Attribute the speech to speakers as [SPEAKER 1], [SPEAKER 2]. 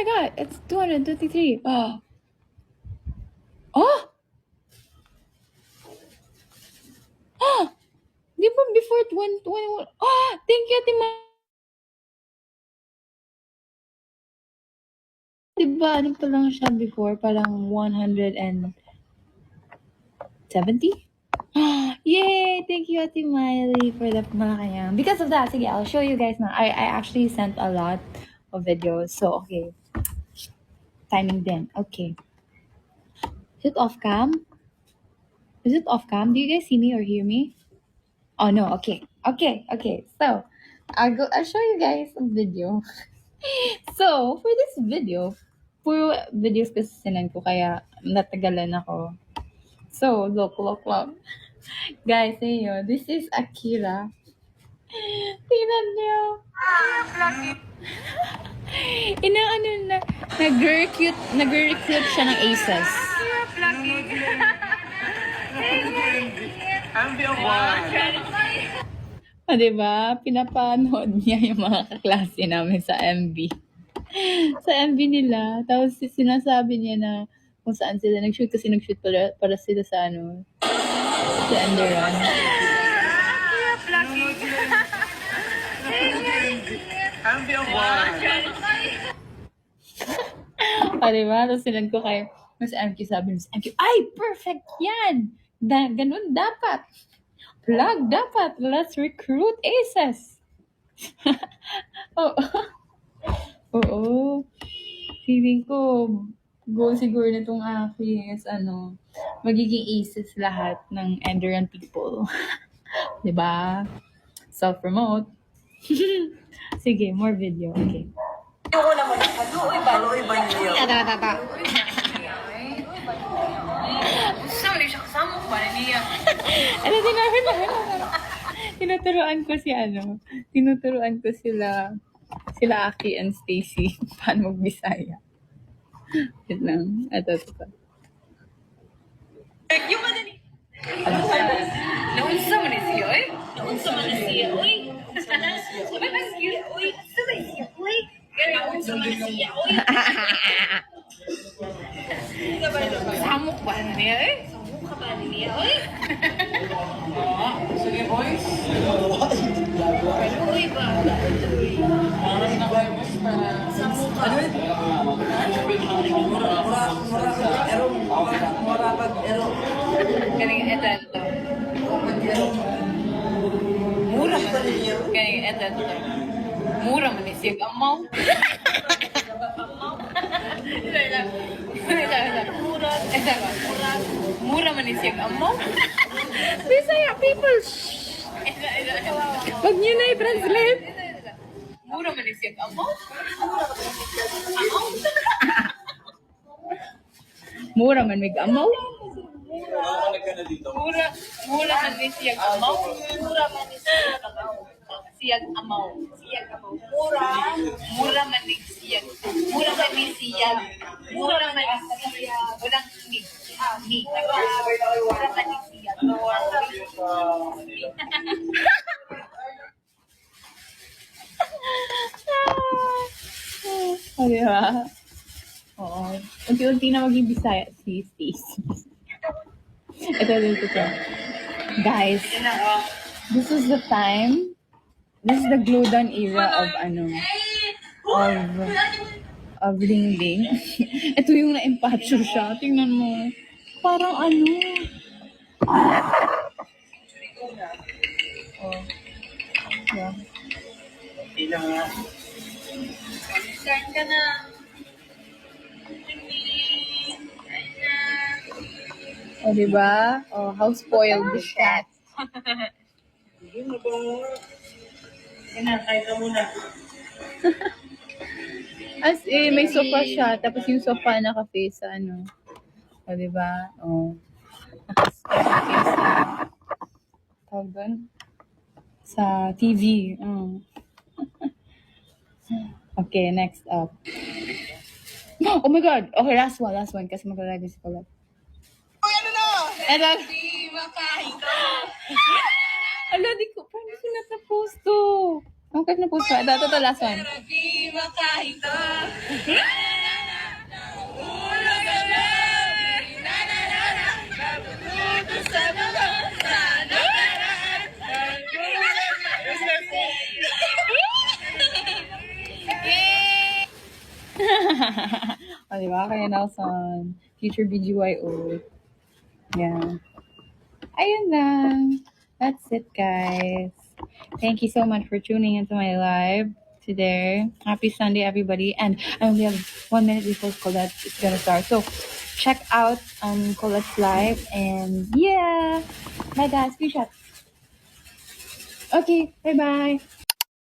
[SPEAKER 1] my God, it's 223. Oh! Oh! Oh! Di ba before 121? Oh! Thank you, Ate Ma. Diba, ano pa lang siya before? Parang 170? Yay! Thank you, Ate Miley, for the Malacanang. Because of that, sige, I'll show you guys now. I actually sent a lot of videos. So, okay. Timing din. Okay. Is it off cam? Is it off cam? Do you guys see me or hear me? Oh, no. Okay. Okay. Okay. So, I'll show you guys a video. So, for this video, puro videos kasi sinend ko, kaya natagalan ako. So, look. Guys, ayun, this is Akira. Tingnan niyo. Nag-recruit siya ng ACES. O, diba? Pinapanood niya yung mga kaklase namin sa MB. Sa MB nila. Tapos sinasabi niya na kung saan sila nag-shoot kasi nag-shoot para sila sa ano, sa Enderon. O, diba? Tapos sinend ko kay Mas MQ, sabi Mas MQ, ay, perfect yan! Ganun dapat. Plug dapat. Let's recruit ACES. Oo. Oo. Feeling ko, goal siguro nitong aking is magiging ACES lahat ng Enderon people. Diba? Self-promote. Sige, more video. Okay. Tata. Tinuturuan ko sila Aki and Stacy paano mag-Bisaya. Wait lang. Ito.
[SPEAKER 2] Yung madali. Naunsa man siya, oy? Naunsa man siya, oy? Sabi ba siya, oy? Sabi siya, oy? Naunsa man siya, oy? Samok ba niya, eh? Samok ka ba niya, oy?
[SPEAKER 3] Sige, boys.
[SPEAKER 2] Uy ba?
[SPEAKER 3] Parang naka-boys para...
[SPEAKER 2] Samok ka. Galing ito. Mura man. Galing ito. Mura man ni siyag amaw. Mura man ni siyag amaw.
[SPEAKER 1] Bisaya people! Wag niyo na i-translate.
[SPEAKER 2] Mura man ni siyag amaw.
[SPEAKER 1] Mura man mig amaw.
[SPEAKER 2] Mura man ni siyag amaw. Mura man ni siyag amaw. Siyag amaw. Mura man ni siyag. Mura man ni siyag. Mura man ni siyag. Walang mig. Mig. Mura man ni siyag.
[SPEAKER 1] O, diba? Oo. Unti-unti na maging Bisaya si Stacy. Ito. Guys, this is the time. This is the glow down era of Ling. Ito yung na-empacho siya. Tingnan mo. Parang Oh. Yeah.
[SPEAKER 2] Saan ka na?
[SPEAKER 1] O, diba? Oh, how spoiled this cat.
[SPEAKER 2] Kinakay ka muna.
[SPEAKER 1] As may sofa siya, tapos yung sofa naka-face sa O, diba? Oh. Naka-face sa, tawag doon? Sa TV. Oh. Okay, next up. Oh my God! Okay, last one. Kasi mag-live si Colette. Eto.
[SPEAKER 2] Di makahinga.
[SPEAKER 1] Ala, di ko na-post to. Ang kasi na-post ko. Ito, last one.
[SPEAKER 2] Di makahinga.
[SPEAKER 1] Diba? Kaya Nelson, future BGYO. Yeah. Ayun lang. That's it, guys. Thank you so much for tuning into my live today. Happy Sunday, everybody. And I only have 1 minute before Colette is gonna start. So check out Colette's live. And yeah. Bye, guys. Peace out. Okay. Bye-bye.